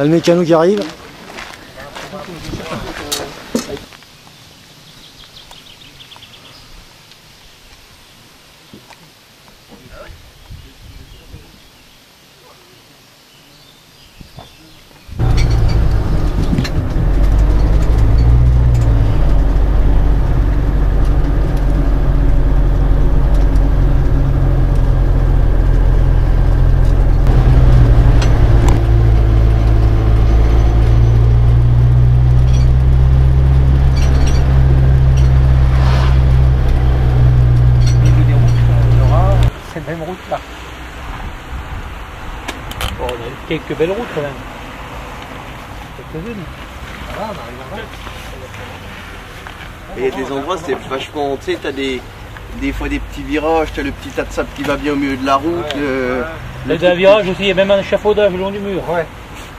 Là, le mécano qui arrive. Cette même route là. Bon, on a eu quelques belles routes quand même. Quelques-unes. Voilà, on arrive à voir. Et il y a des endroits, c'est vachement, tu sais, t'as des fois des petits virages, t'as le petit tas de sable qui va bien au milieu de la route. Il y a des virages aussi, il y a même un échafaudage le long du mur. Ouais.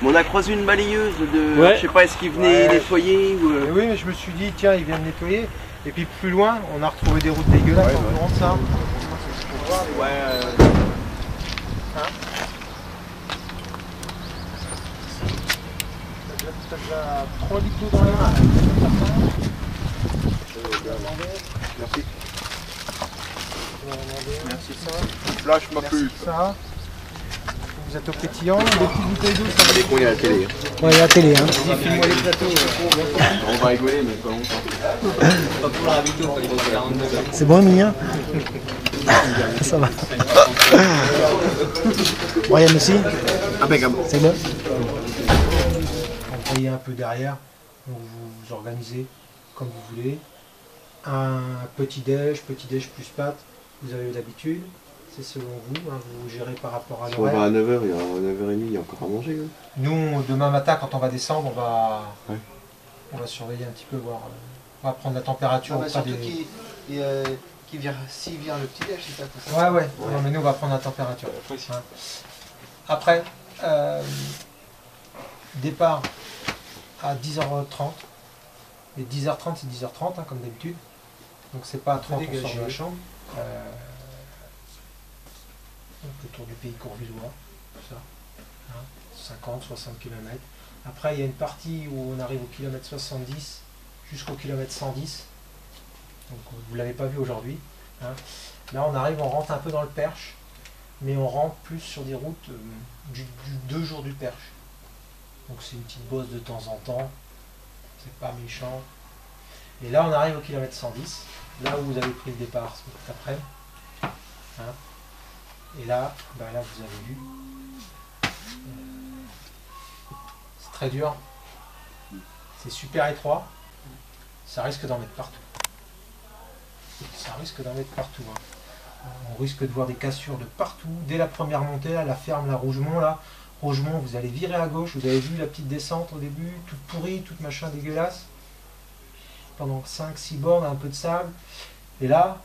On a croisé une balayeuse de, Ouais. je sais pas, est-ce qu'ils venaient nettoyer ou... Oui, mais je me suis dit, tiens, ils viennent nettoyer. Et puis plus loin, on a retrouvé des routes dégueulasses en courant de ça. T'as déjà 3 litres dans les mains. Merci. Merci ça. Flash ma pub. Ça. Vous êtes au pétillant, des petites bouteilles d'eau, ça va. Dès qu'on est à la télé. Ouais, la télé, hein. Vas-y, filme-moi les plateaux. On va rigoler, mais pas longtemps. Pas pour la ravito, quand il faut 42. C'est bon, Emilien? Ça va. Brian aussi? Impeccable. C'est bon? Vous voyez un peu derrière, donc vous organisez comme vous voulez. Un petit-déj plus pâtes, vous avez l'habitude, c'est selon vous, hein, vous gérez par rapport à Si on va à l'horaire. 9h, il y a 9h30, il y a encore à manger. Hein. Nous, demain matin, quand on va descendre, Ouais. on va surveiller un petit peu, voir, on va prendre la température auprès surtout des... qui vire, s'il vire le petit déj, c'est ça tout ça. Ouais. Non, mais nous, on va prendre la température. Hein. Après, départ à 10h30. Et 10h30, c'est 10h30, hein, comme d'habitude. Donc c'est pas à 30 on sort de la chambre. Donc le tour du pays courvisois, tout ça. Hein, 50, 60 km. Après, il y a une partie où on arrive au kilomètre 70 jusqu'au kilomètre 110. Donc vous ne l'avez pas vu aujourd'hui. Hein. Là, on arrive, on rentre un peu dans le Perche, mais on rentre plus sur des routes du 2 jours du Perche. Donc c'est une petite bosse de temps en temps. C'est pas méchant. Et là, on arrive au kilomètre 110, là où vous avez pris le départ cet après-midi. Hein. Et là, ben là, vous avez vu. C'est très dur. C'est super étroit. Ça risque d'en mettre partout. Ça risque d'en mettre partout. Hein. On risque de voir des cassures de partout. Dès la première montée, là, la ferme, la Rougemont, là. Rougemont, vous allez virer à gauche. Vous avez vu la petite descente au début, toute pourrie, toute machin dégueulasse. Pendant 5-6 bornes, un peu de sable. Et là,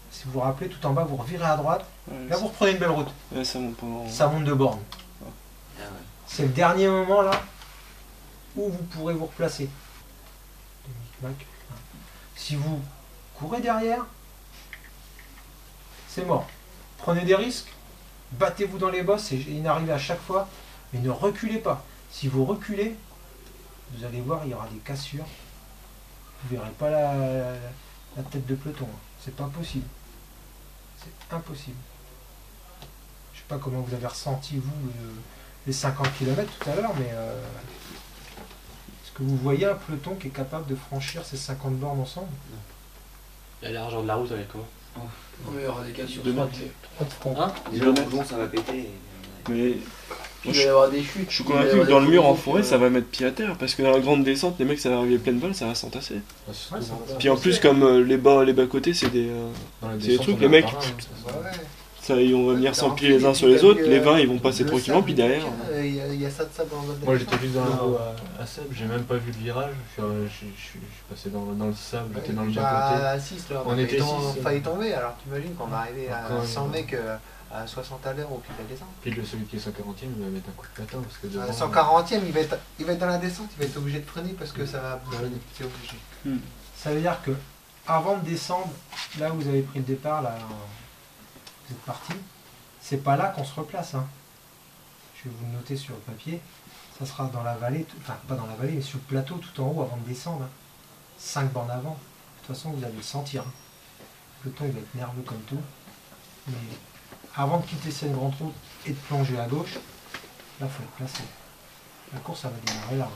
si vous vous rappelez, tout en bas, vous revirez à droite. Là, vous reprenez une belle route. Ouais, ça monte pas. Ça monte de bornes. C'est le dernier moment, là, où vous pourrez vous replacer. Si vous courez derrière, c'est mort. Prenez des risques. Battez-vous dans les bosses, c'est inarrivé à chaque fois, mais ne reculez pas. Si vous reculez, vous allez voir, il y aura des cassures. Vous ne verrez pas la tête de peloton. C'est pas possible. C'est impossible. Je sais pas comment vous avez ressenti, vous, les 50 km tout à l'heure, mais est-ce que vous voyez un peloton qui est capable de franchir ces 50 bornes ensemble? La largeur de la route, elle est comment? Il y aura des cassures. Deux mètres. Les gens, ça va péter. Mais Il va y avoir des chutes. je suis convaincu que dans le mur en forêt, ça va mettre pied à terre. Parce que dans la grande descente, les mecs, ça va arriver pleine balle, ça va s'entasser. Puis en plus, comme les bas côtés, c'est des trucs, les mecs, ça, on va venir s'empiler les uns sur les autres. Les 20, ils vont passer tranquillement, puis derrière. Il y a ça de sable dans le Moi j'étais juste dans la roue à Seb, j'ai même pas vu le virage, je suis passé dans le sable, j'étais dans le bas côté. à 6 là, On était six. failli tomber, alors t'imagines qu'on va arriver à 100 mecs à 60 à l'heure au pied de la descente. Puis celui qui est 140e, il va mettre un coup de patin parce que devant... 140e, il va être dans la descente, il va être obligé de freiner parce que ça va bouger, c'est obligé. Ça veut dire que avant de descendre, là où vous avez pris le départ, là, vous êtes parti, c'est pas là qu'on se replace. Hein. je vais vous le noter sur le papier, ça sera dans la vallée, enfin pas dans la vallée, mais sur le plateau tout en haut avant de descendre. 5 bornes avant. De toute façon, vous allez le sentir. Le peloton il va être nerveux comme tout. Mais avant de quitter cette grande route et de plonger à gauche, là il faut être placé. La course, ça va démarrer là.